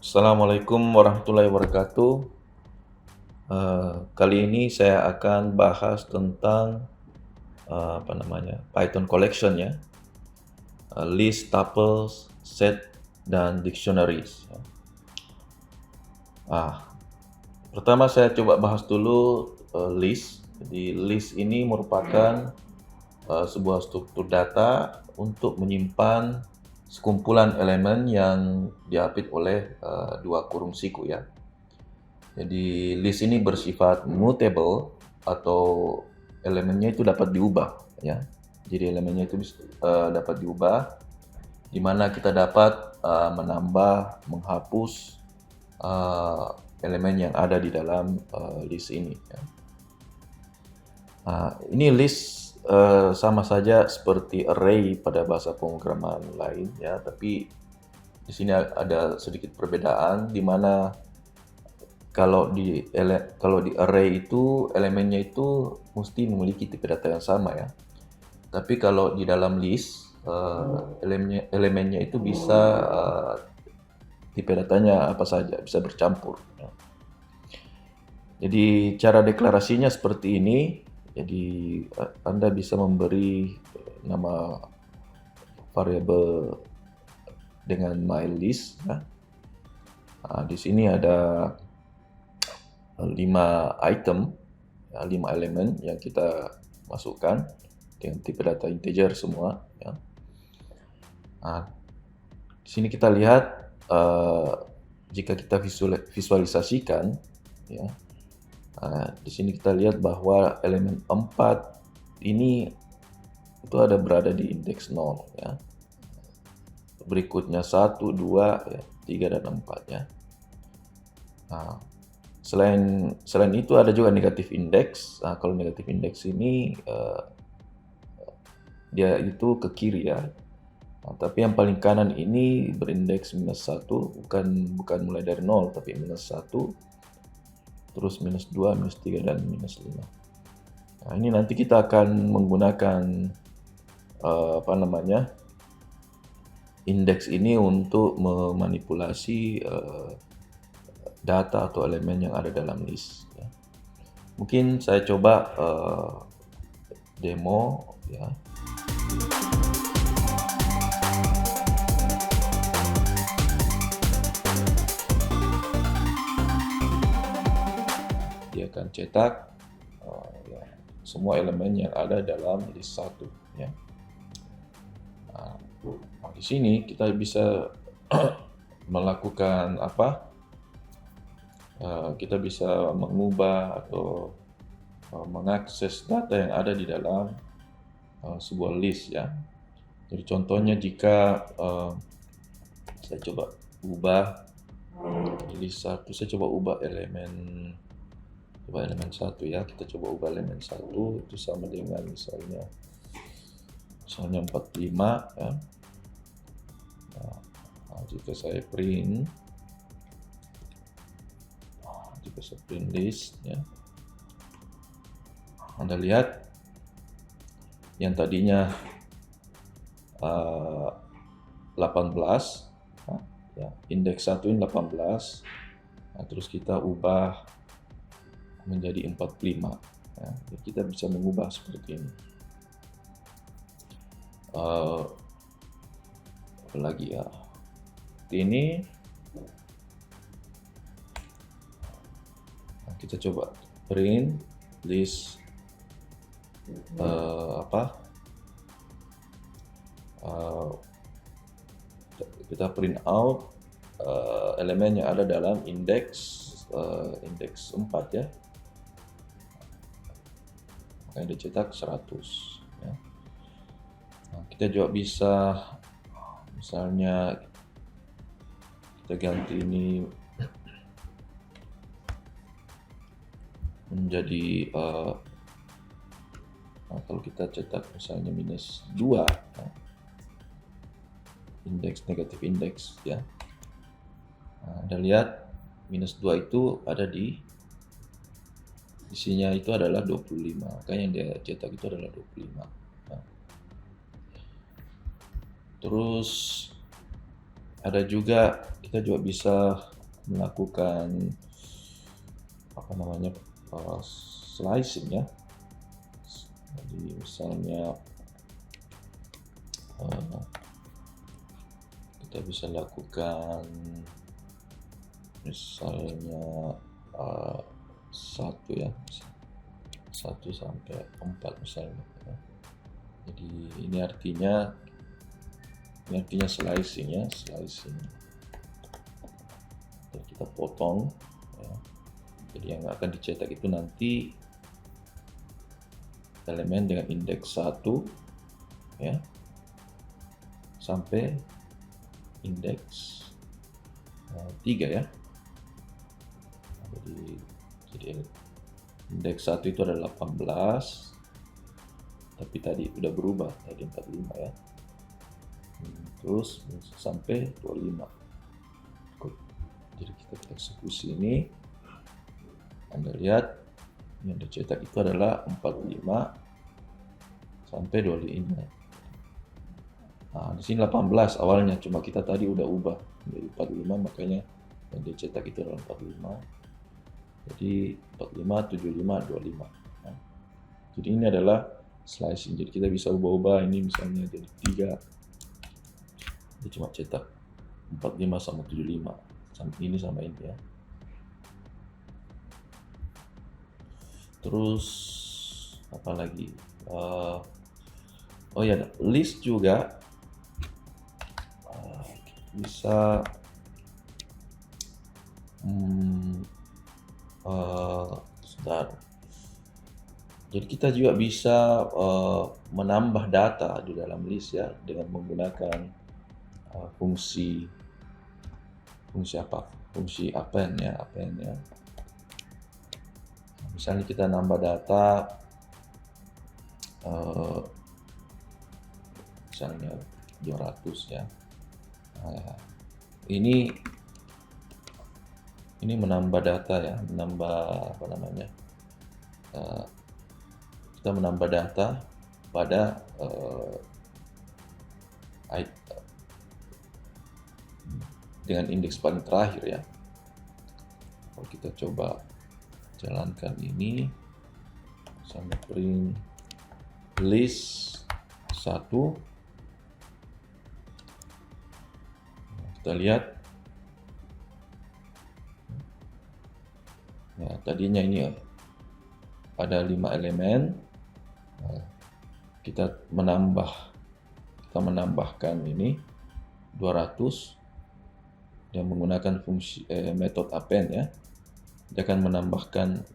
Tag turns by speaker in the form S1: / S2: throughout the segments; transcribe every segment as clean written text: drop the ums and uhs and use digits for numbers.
S1: Assalamualaikum warahmatullahi wabarakatuh. Kali ini saya akan bahas tentang Python collection ya, list, tuples, set, dan dictionaries. Pertama saya coba bahas dulu list. Jadi list ini merupakan sebuah struktur data untuk menyimpan sekumpulan elemen yang diapit oleh dua kurung siku ya. Jadi list ini bersifat mutable atau elemennya itu dapat diubah ya. Jadi elemennya itu dapat diubah, di mana kita dapat menambah, menghapus elemen yang ada di dalam list ini. Ya. Ini list sama saja seperti array pada bahasa pemrograman lain ya, tapi di sini ada sedikit perbedaan di mana kalau di array itu elemennya itu mesti memiliki tipe data yang sama ya. Tapi kalau di dalam list elemennya itu bisa tipe datanya apa saja, bisa bercampur. Ya. Jadi cara deklarasinya seperti ini. Jadi Anda bisa memberi nama variabel dengan mylist. Ya. Di sini ada 5 item, 5 elemen yang kita masukkan dengan tipe data integer semua. Ya. Di sini kita lihat jika kita visualisasikan, ya, di sini kita lihat bahwa elemen 4 ini itu ada berada di indeks 0 ya. Berikutnya 1, 2, ya, 3 dan 4 ya. Selain itu ada juga negatif indeks. Kalau negatif indeks ini dia itu ke kiri ya. Tapi yang paling kanan ini berindeks -1, bukan mulai dari 0 tapi -1, terus -2, -3 dan -5. Ini nanti kita akan menggunakan indeks ini untuk memanipulasi data atau elemen yang ada dalam list. Ya. Mungkin saya coba demo ya. Dia akan cetak semua elemen yang ada dalam list 1 ya. Di sini kita bisa melakukan kita bisa mengubah atau mengakses data yang ada di dalam sebuah list ya. Jadi contohnya jika saya coba ubah list 1, saya coba ubah elemen 1 ya. Kita coba ubah elemen 1 itu sama dengan misalnya 45 ya. Jika saya print list ya, Anda lihat yang tadinya 18 ya, indeks 1 ini 18, terus kita ubah menjadi 45 ya. Jadi kita bisa mengubah seperti ini. Apalagi ya, ini kita coba print list kita print out elemen yang ada dalam indeks 4 ya. Maka dicetak 100 ya. Kita juga bisa misalnya kita ganti ini menjadi kalau kita cetak misalnya -2 ya, indeks negatif indeks ya. Anda lihat -2 itu ada di isinya itu adalah 25, makanya yang dia cetak itu adalah 25 ya. Terus ada juga kita juga bisa melakukan slicing ya. Jadi misalnya kita bisa lakukan misalnya 1 ya, 1 sampai 4 misalnya ya. Jadi ini artinya slicing ya, slicing. Jadi kita potong ya. Jadi yang akan dicetak itu nanti elemen dengan indeks 1 ya sampai indeks 3 ya. Jadi indeks 1 itu adalah 18, tapi tadi udah berubah tadi 45 ya. Terus sampai 25. Jadi kita eksekusi ini, Anda lihat yang dicetak itu adalah 45 sampai 25. Nah, di sini 18 awalnya, cuma kita tadi udah ubah menjadi 45, makanya yang dicetak itu adalah 45. Jadi 45, 75, 25. Nah, jadi ini adalah slicing. Jadi kita bisa ubah-ubah ini misalnya jadi 3. Dia cuma cetak 45 sama 75. Ini sama ini ya. Terus apa lagi? Oh ya, list juga bisa sebentar. Jadi kita juga bisa menambah data di dalam list ya dengan menggunakan fungsi append ya. Misalnya kita nambah data misalnya 200 ya. Nah, ini menambah data ya, kita menambah data pada dengan indeks paling terakhir ya. Kalau kita coba jalankan ini, misalnya print list 1, kita lihat ya, tadinya ini ada 5 elemen. Kita menambahkan ini 200 yang menggunakan fungsi metode append ya. Dia akan menambahkan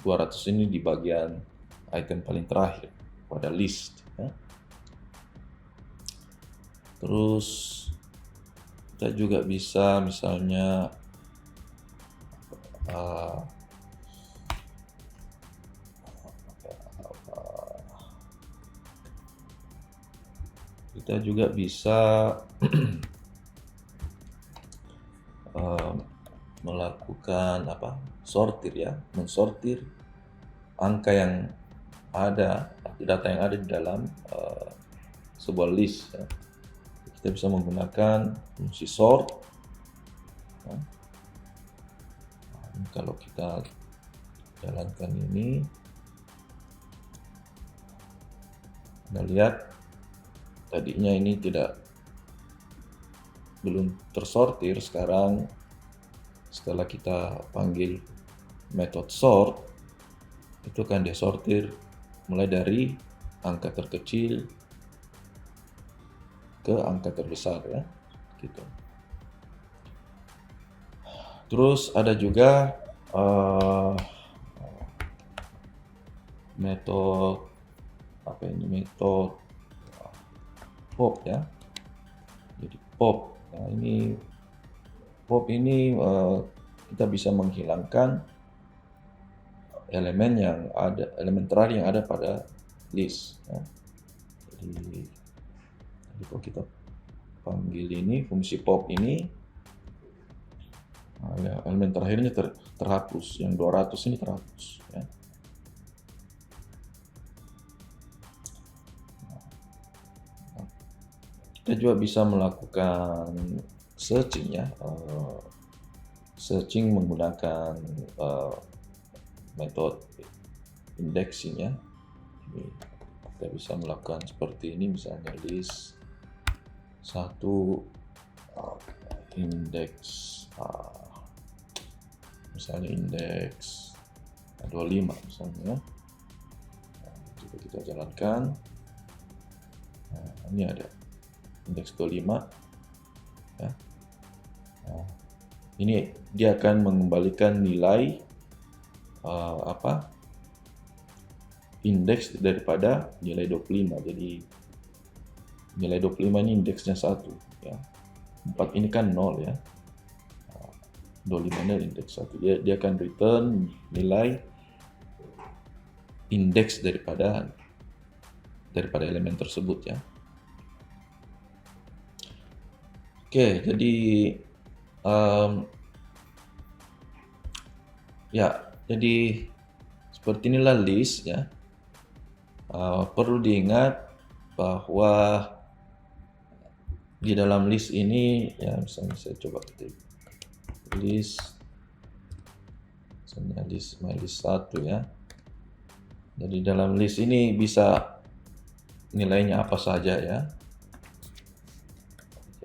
S1: 200 ini di bagian item paling terakhir pada list ya. Terus kita juga bisa misalnya kita juga bisa melakukan sortir ya, mensortir angka yang ada, data yang ada di dalam sebuah list ya. Kita bisa menggunakan fungsi sort ya. Nah, kalau kita jalankan ini, Anda lihat tadinya ini belum tersortir. Sekarang setelah kita panggil metode sort, itu akan disortir mulai dari angka terkecil ke angka terbesar ya, gitu. Terus ada juga metode pop ya. Jadi pop. Nah, pop ini kita bisa menghilangkan elemen terakhir yang ada pada list ya. Jadi kalau kita panggil ini fungsi pop ini, ya, elemen terakhirnya terhapus, yang 200 ini terhapus ya. Kita juga bisa melakukan searching ya, searching menggunakan metode indexing ya. Jadi, kita bisa melakukan seperti ini, misalnya list 1 indeks misalnya indeks 25 misalnya. Coba kita jalankan. Ini ada indeks 25 ya. Ini dia akan mengembalikan nilai indeks daripada nilai 25. Jadi nilai 25 ini indeksnya 1 ya. 4 ini kan 0 ya. 25 ini indeks 1. Dia akan return nilai indeks daripada elemen tersebut ya. Oke, jadi jadi seperti inilah list ya. Perlu diingat bahwa di dalam list ini ya, misalnya saya coba ketik list, misalnya list list 1 ya. Jadi dalam list ini bisa nilainya apa saja ya.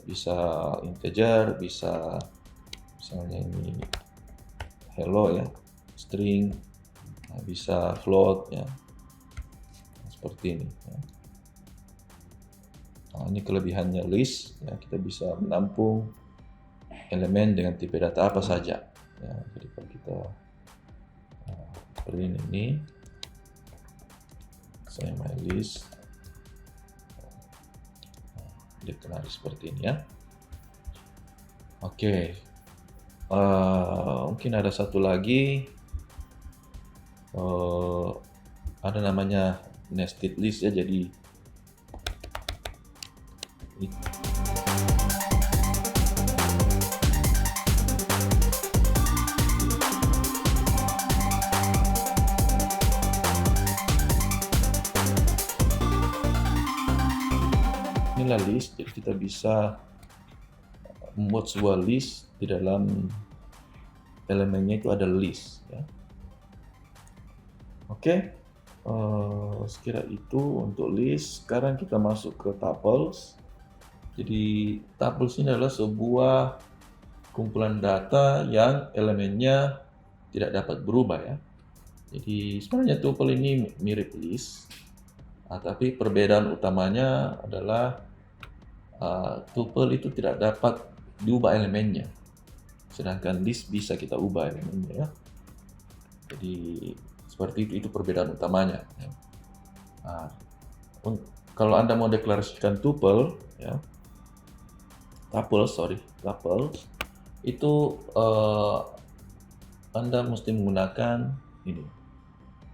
S1: Bisa integer, bisa misalnya ini hello ya, string, bisa float ya, seperti ini ya. Ini kelebihannya list ya, kita bisa menampung elemen dengan tipe data apa saja ya. Jadi kalau kita seperti ini saya my list, dikenali seperti ini ya. Oke, mungkin ada satu lagi, ada namanya nested list ya. Jadi inilah list. Jadi kita bisa membuat sebuah list, di dalam elemennya itu ada list ya. Oke, sekira itu untuk list. Sekarang kita masuk ke tuples. Jadi tuples ini adalah sebuah kumpulan data yang elemennya tidak dapat berubah ya. Jadi sebenarnya tuple ini mirip list, tapi perbedaan utamanya adalah tuple itu tidak dapat diubah elemennya, sedangkan list bisa kita ubah elemennya ya. Jadi seperti itu perbedaan utamanya ya. Kalau Anda mau deklarasikan tuple ya, tuples itu Anda mesti menggunakan ini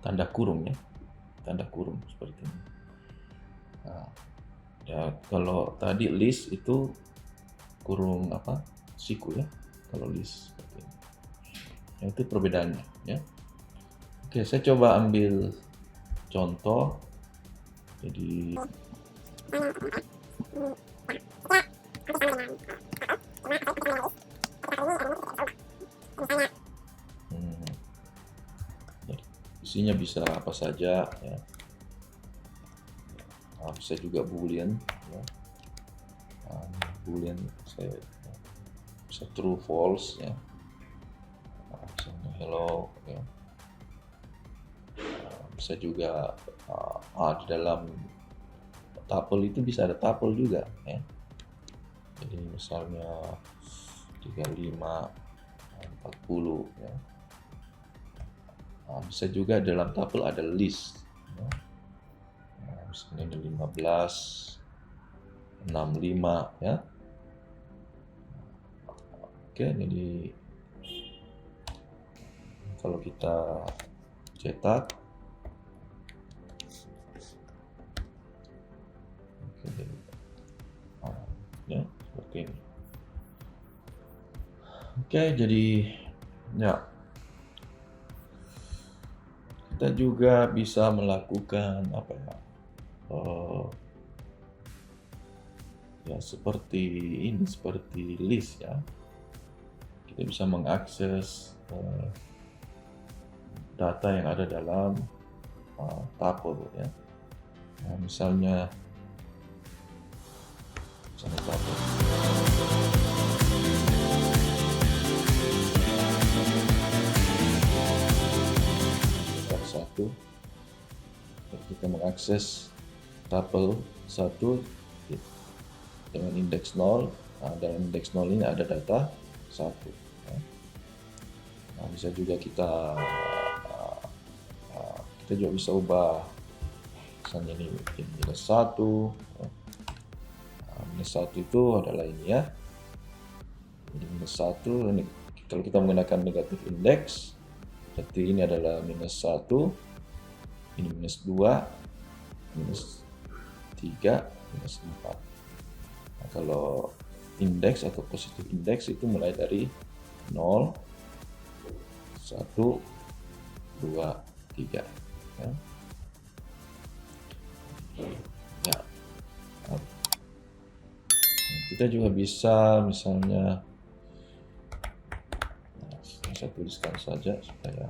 S1: tanda kurung ya, tanda kurung seperti ini. Ya, kalau tadi list itu kurung siku ya, kalau list seperti ini. Ya, itu perbedaannya ya. Oke, saya coba ambil contoh. Jadi isinya bisa apa saja ya. Bisa juga boolean ya. Boolean saya bisa true false ya. Misalnya hello ya. Bisa juga di dalam tuple itu bisa ada tuple juga ya. Jadi misalnya 35 40 ya. Bisa juga dalam tuple ada list ya. Misalnya 15 65 ya. Oke, jadi kalau kita cetak ya seperti ini. Oke, jadi ya kita juga bisa melakukan ya seperti ini, seperti list ya. kita bisa mengakses data yang ada dalam tuple ya. Nah, misalnya tuple. Satu, kita mengakses tuple 1 dengan indeks 0. Nah, dalam indeks 0 ini ada data 1 ya. Nah, bisa juga kita juga bisa ubah, misalnya ini minus 1 ya. Nah, minus 1 itu adalah ini ya, ini minus 1. Ini kalau kita menggunakan negatif indeks, berarti ini adalah minus 1, ini minus 2, minus 3, minus 4. Nah, kalau indeks atau positif indeks itu mulai dari 0, 1, 2, 3 ya. Ya. Nah, kita juga bisa misalnya, saya tuliskan saja supaya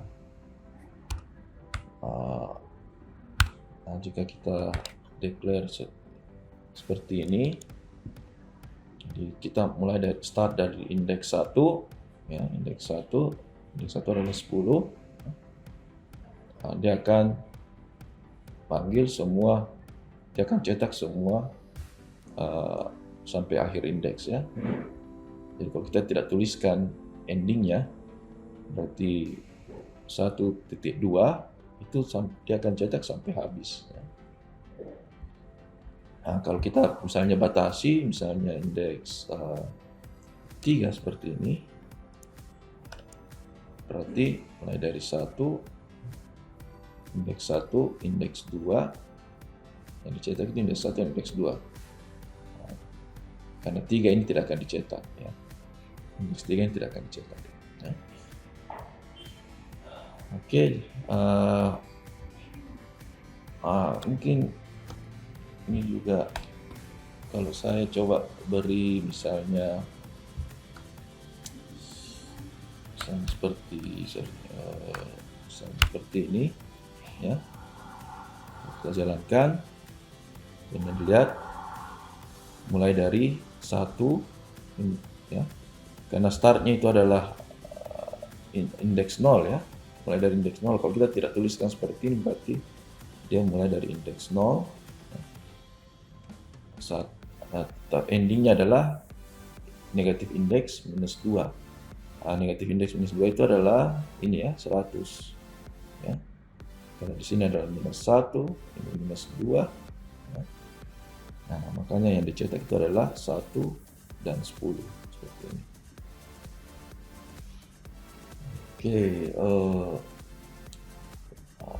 S1: jika kita declare seperti ini, jadi kita mulai dari start dari indeks 1 ya, indeks 1 adalah 10. Nah, dia akan panggil semua, dia akan cetak semua sampai akhir indeks ya. Jadi kalau kita tidak tuliskan endingnya, berarti 1.2 itu dia akan cetak sampai habis ya. Nah, kalau kita misalnya batasi, misalnya indeks 3 seperti ini, berarti mulai dari 1, indeks 1, indeks 2, yang dicetak itu indeks 1 dan indeks 2. Nah, karena 3 ini tidak akan dicetak ya. Indeks 3 ini tidak akan dicetak ya. Oke, mungkin ini juga kalau saya coba beri misalnya seperti ini ya, kita jalankan dan dilihat mulai dari 1 ya, karena startnya itu adalah indeks 0 ya, mulai dari indeks 0. Kalau kita tidak tuliskan seperti ini, berarti dia mulai dari indeks 0 ya. Saat endingnya adalah negatif indeks minus 2. Negatif indeks minus 2 itu adalah ini ya, 100 ya. Karena di sini adalah minus 1, ini minus 2 ya. Nah, makanya yang dicetak itu adalah 1 dan 10 seperti ini. Oke,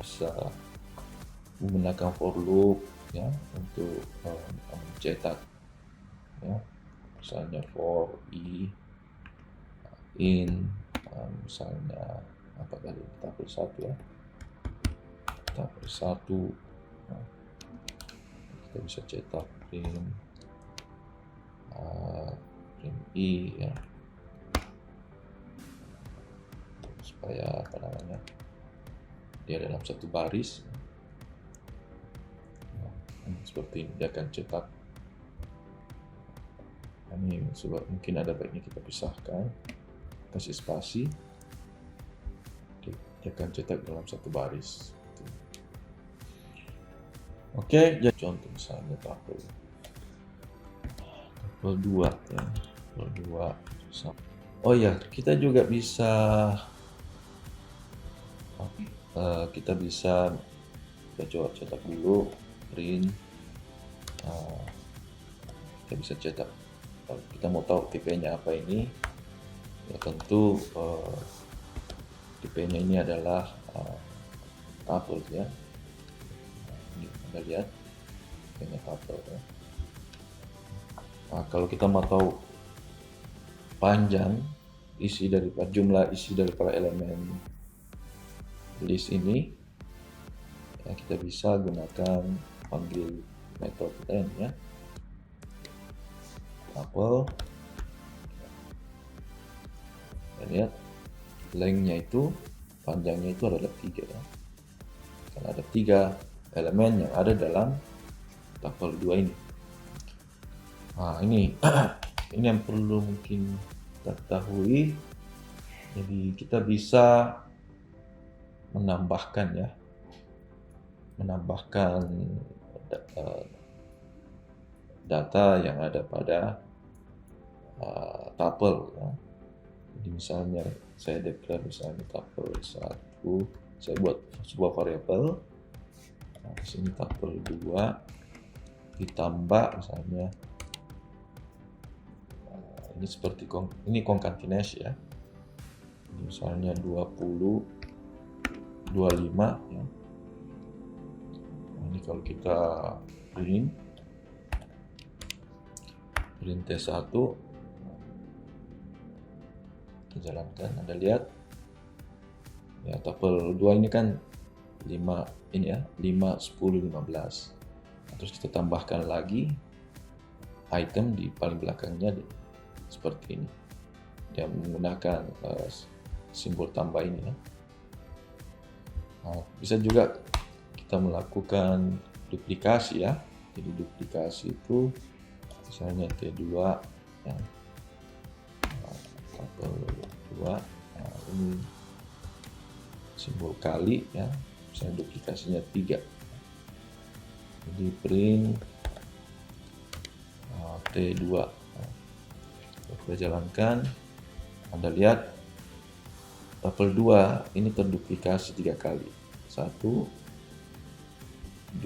S1: bisa menggunakan for loop ya untuk mencetak ya, misalnya for in misalnya apa tadi, tuple 1 ya, tuple 1 nah, kita bisa cetak print i ya, supaya apa namanya, dia dalam satu baris. Nah, seperti ini dia akan cetak. Ini sebab mungkin ada baiknya kita pisahkan, kasih spasi, dia akan cetak dalam satu baris. Oke, jadi contoh misalnya tuple 2 ya, tuple 2. Oh ya, kita juga bisa kita coba cetak dulu print. Kita bisa cetak, kalau kita mau tahu tipe-nya apa ini ya, tentu tipe-nya ini adalah tuple ya. Ini Anda lihat tipenya tuple ya. Nah, kalau kita mau tahu panjang jumlah isi daripada elemen list ini ya, kita bisa gunakan panggil metode n ya, tuple lihat length-nya itu, panjangnya itu adalah 3 ya. Karena ada 3 elemen yang ada dalam tuple 2 ini. Nah, ini ini yang perlu mungkin kita ketahui. Jadi kita bisa menambahkan data yang ada pada tuple ya. Jadi misalnya saya declare misalnya tuple 1, saya buat sebuah variabel. Nah, di sini tuple 2 ditambah misalnya ini seperti ini concatenation ya. Ini misalnya 20 25 ya. Nah, ini kalau kita print T1 kita jalankan, Anda lihat ya, tuple 2 ini kan 5 ini ya, 5 10 15. Terus kita tambahkan lagi item di paling belakangnya seperti ini. Dia menggunakan simbol tambah ini ya. Nah, bisa juga kita melakukan duplikasi ya. Jadi duplikasi itu misalnya T2 ya, tuple 2, nah, ini simbol kali ya, misalnya duplikasinya 3. Jadi print T2 nah, kita jalankan, Anda lihat tuple 2 ini terduplikasi 3 kali, 1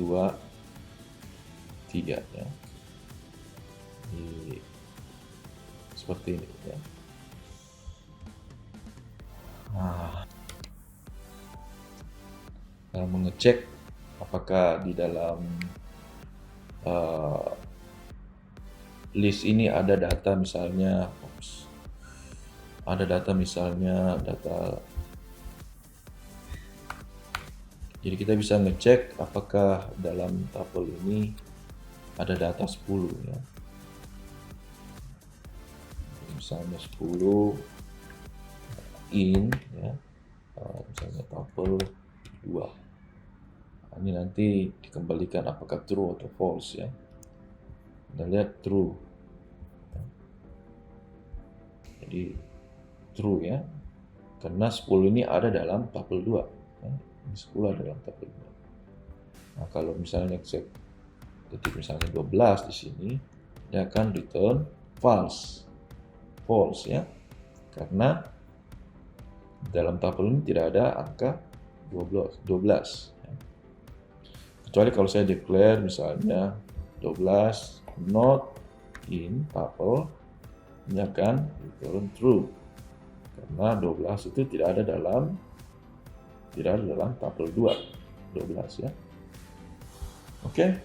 S1: 2 3 ya. Jadi, seperti ini ya. Nah, mengecek apakah di dalam list ini ada data misalnya data. Jadi kita bisa ngecek apakah dalam tuple ini ada data 10 ya. Misalnya 10 in ya, misalnya tuple 2. Nah, ini nanti dikembalikan apakah true atau false ya. Kita lihat true. Jadi true ya, karena 10 ini ada dalam tuple 2 ya. Ini 10 ada dalam tuple 2. Nah, kalau misalnya saya ketik misalnya 12 di sini, dia akan return false ya, karena dalam tuple ini tidak ada angka 12 ya. Kecuali kalau saya declare misalnya 12 not in tuple, ini akan return true karena 12 itu tidak ada dalam tuple 12 ya. Oke.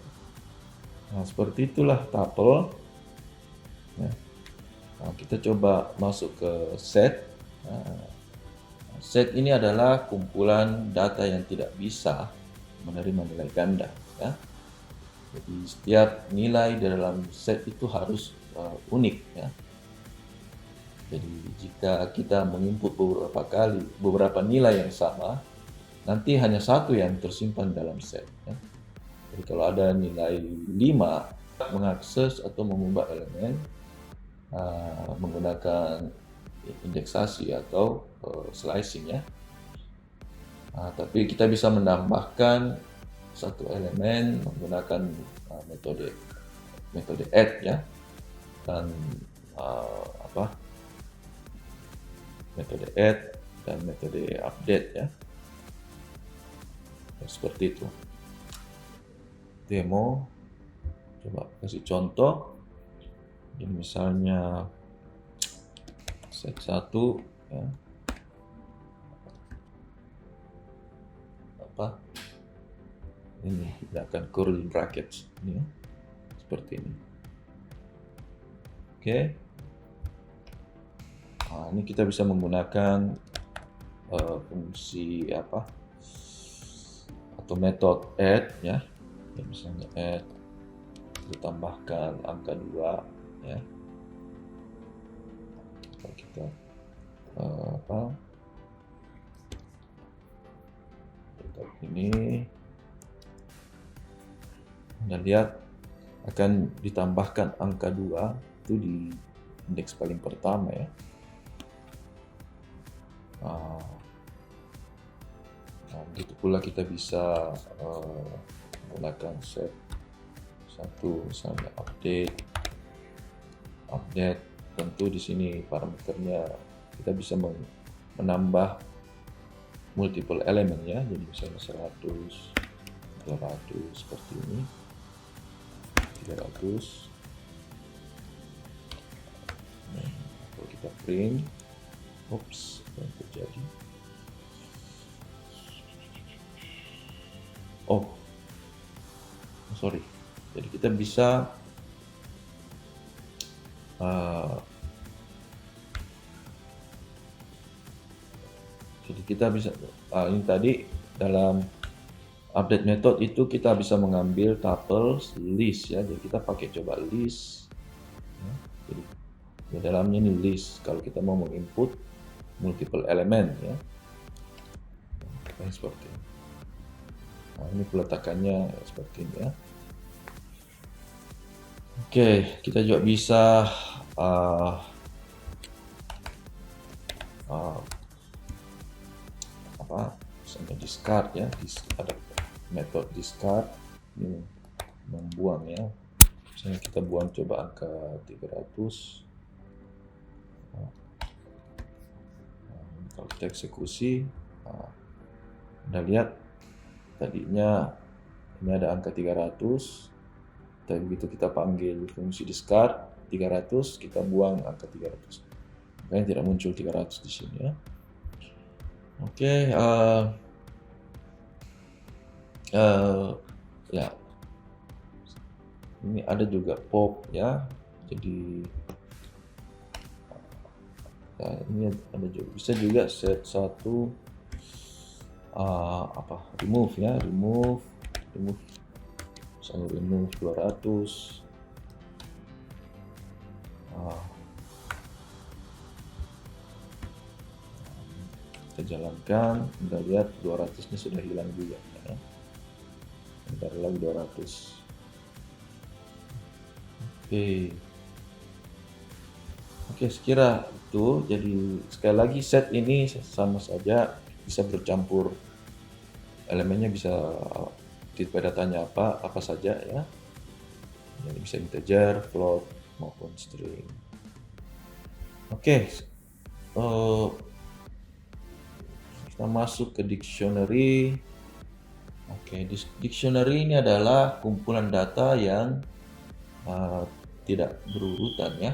S1: Nah, seperti itulah tuple ya. Nah, kita coba masuk ke set. Nah, set ini adalah kumpulan data yang tidak bisa menerima nilai ganda ya. Jadi setiap nilai di dalam set itu harus unik ya. Jadi jika kita menginput beberapa nilai yang sama, nanti hanya satu yang tersimpan dalam set ya. Jadi kalau ada nilai 5, mengakses atau mengubah elemen menggunakan indeksasi atau slicing ya. Tapi kita bisa menambahkan satu elemen menggunakan metode add ya, dan metode add dan metode update ya. Seperti itu. Demo, coba kasih contoh. Ini misalnya set 1 ya. Ini gunakan curly brackets ini ya. Seperti ini. Oke. Nah, ini kita bisa menggunakan fungsi atau metode add ya. Misalnya add, ditambahkan angka 2 ya. Kalau kita apa ini Anda lihat akan ditambahkan angka 2 itu di indeks paling pertama ya. Begitu pula kita bisa menggunakan set 1 misalnya update. Tentu di sini parameternya kita bisa menambah multiple elemen ya, jadi misalnya 100, 200 seperti ini, 300. Kalau kita print, oops, apa yang terjadi? Sorry. Jadi kita bisa ini tadi dalam update method itu kita bisa mengambil tuples list ya. Jadi kita pakai coba list. Jadi di dalamnya ini list. Kalau kita mau menginput multiple elemen ya, seperti ini. Nah, ini peletakannya seperti ini ya. Oke, kita juga bisa misalnya discard ya, ada metode discard ini membuang ya. Misalnya kita buang coba angka 300. Kalau kita eksekusi, Anda lihat tadinya ini ada angka 300, tapi begitu kita panggil fungsi discard 300, kita buang angka 300. Makanya tidak muncul 300 di sini ya. Oke, ya. Ini ada juga pop ya. Jadi ini ada juga, bisa juga set 1 remove ya, remove misalnya remove 200. Kita jalankan, Anda lihat 200-nya sudah hilang juga ya. Bentar lagi 200. Oke, sekira itu. Jadi sekali lagi set ini sama saja, bisa bercampur elemennya, bisa tipe datanya apa saja ya. Jadi bisa integer, float maupun string. Oke, kita masuk ke dictionary. Oke, dictionary ini adalah kumpulan data yang tidak berurutan ya,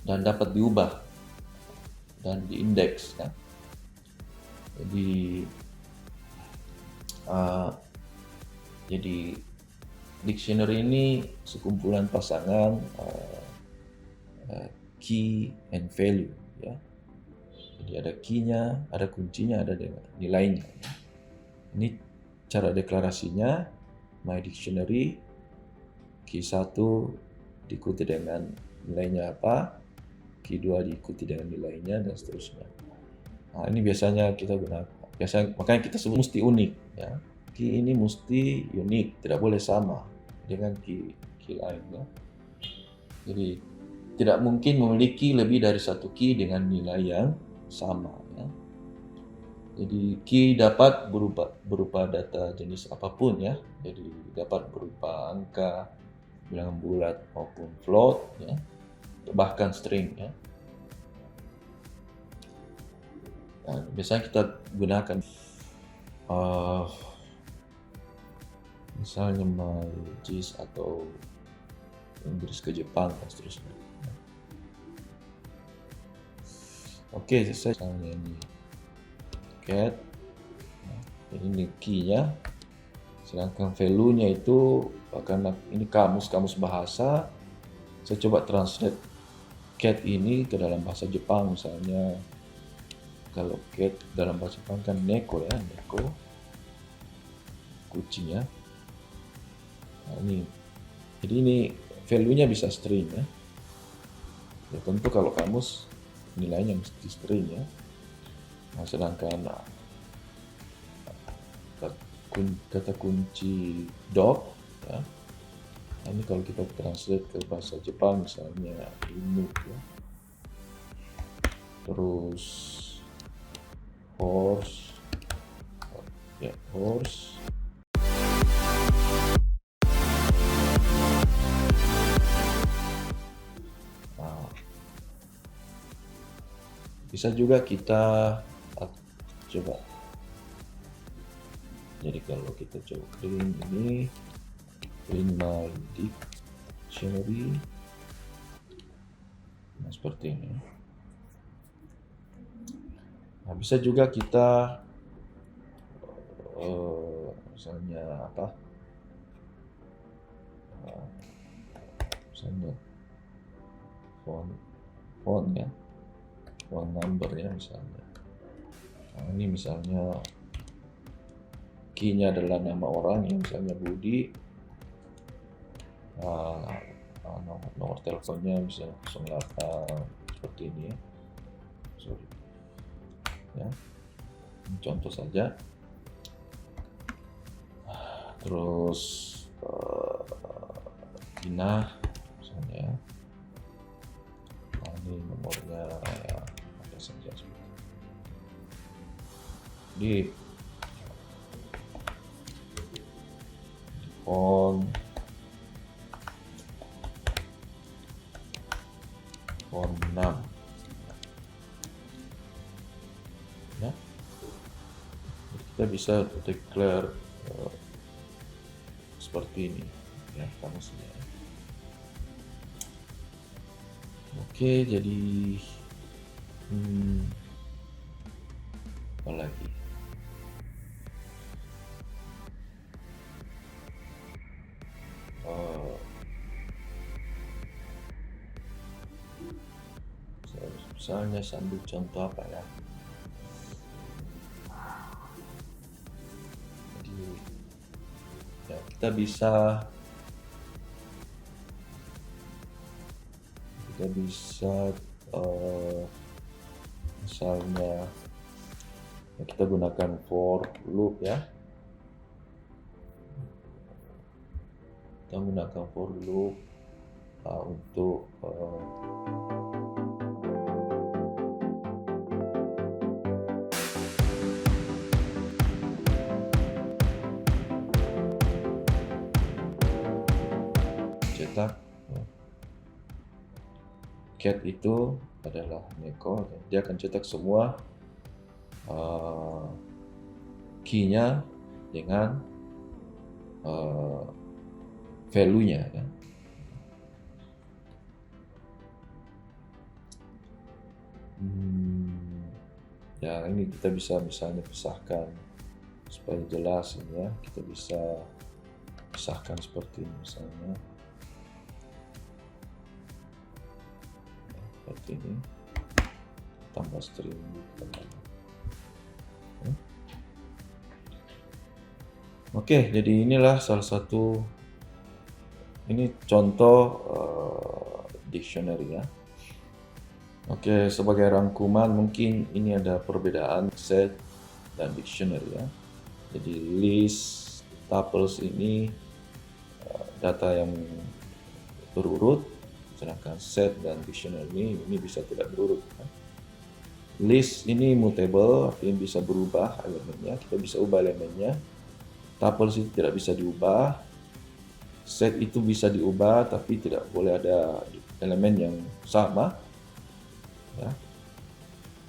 S1: dan dapat diubah dan diindeks ya. Jadi dictionary ini sekumpulan pasangan key and value ya. Jadi ada key-nya, ada kuncinya, ada nilainya. Ini cara deklarasinya, my dictionary, key 1 diikuti dengan nilainya apa, key 2 diikuti dengan nilainya, dan seterusnya. Nah, ini biasanya kita gunakan. Makanya kita sebut mesti unik ya. Key ini mesti unik, tidak boleh sama dengan key lain ya. Jadi tidak mungkin memiliki lebih dari satu key dengan nilai yang sama ya. Jadi key dapat berupa data jenis apapun ya. Jadi dapat berupa angka, bilangan bulat maupun float ya, bahkan string ya. Nah, biasanya kita gunakan misalnya Maltese atau Inggris ke Jepang dan seterusnya. Oke, saya misalnya ini cat, ini key-nya, sedangkan value-nya itu karena ini kamus bahasa, saya coba translate cat ini ke dalam bahasa Jepang. Misalnya kalau cat dalam bahasa Jepang kan neko ya, neko, kucing ya. Nah, ini jadi ini value-nya bisa string ya. Ya tentu kalau kamus nilainya mesti string ya. Nah, sedangkan kata kunci dog ya. Nah, ini kalau kita translate ke bahasa Jepang misalnya inu ya. Terus horse ya, horse. Nah, bisa juga kita coba. Jadi kalau kita coba clean ini, clean my dictionary, nah seperti ini. Nah, bisa juga kita misalnya apa? Misalnya font ya, font number ya misalnya. Nah, ini misalnya key-nya adalah nama orang ya, misalnya Budi. Nomor teleponnya misalnya 08 seperti ini ya. Sorry. Ya. Ini contoh saja. Terus Dina misalnya. Nah, ini nomornya ya, ada saja seperti ini. Di font 6 ya. Kita bisa declare seperti ini ya, kamusnya. Oke, jadi apa lagi? Misalnya sambil contoh apa ya? Jadi ya, kita bisa misalnya ya, kita gunakan for loop ya. Kita gunakan for loop untuk cetak cat itu adalah neko, dia akan cetak semua key-nya dengan value-nya ya. Ya ini kita bisa misalnya pisahkan supaya jelas ini ya, kita bisa pisahkan seperti ini misalnya. Seperti ini, tambah string Oke, jadi inilah salah satu, ini contoh dictionary ya. Oke, sebagai rangkuman mungkin ini ada perbedaan set dan dictionary ya. Jadi list, tuples ini data yang berurut, sedangkan set dan dictionary ini bisa tidak berurut. List ini mutable, artinya bisa berubah elemennya, kita bisa ubah elemennya. Tuples itu tidak bisa diubah. Set itu bisa diubah, tapi tidak boleh ada elemen yang sama. Ya.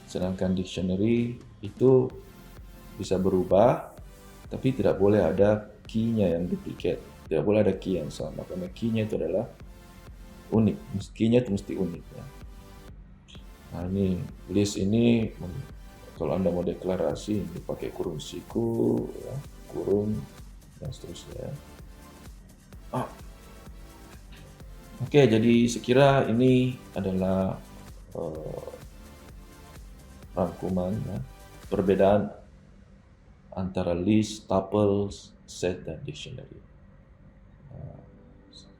S1: Sedangkan dictionary itu bisa berubah, tapi tidak boleh ada key-nya yang duplicate. Tidak boleh ada key yang sama, karena key-nya itu adalah unik. Key-nya itu mesti unik. Ya. Nah ini list ini, kalau Anda mau deklarasi, dipakai kurung siku, ya, kurung, dan seterusnya. Oke, jadi sekira ini adalah rangkuman ya, perbedaan antara list, tuples, set, dan dictionary.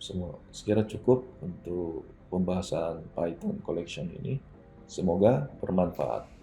S1: Semua sekira cukup untuk pembahasan Python collection ini. Semoga bermanfaat.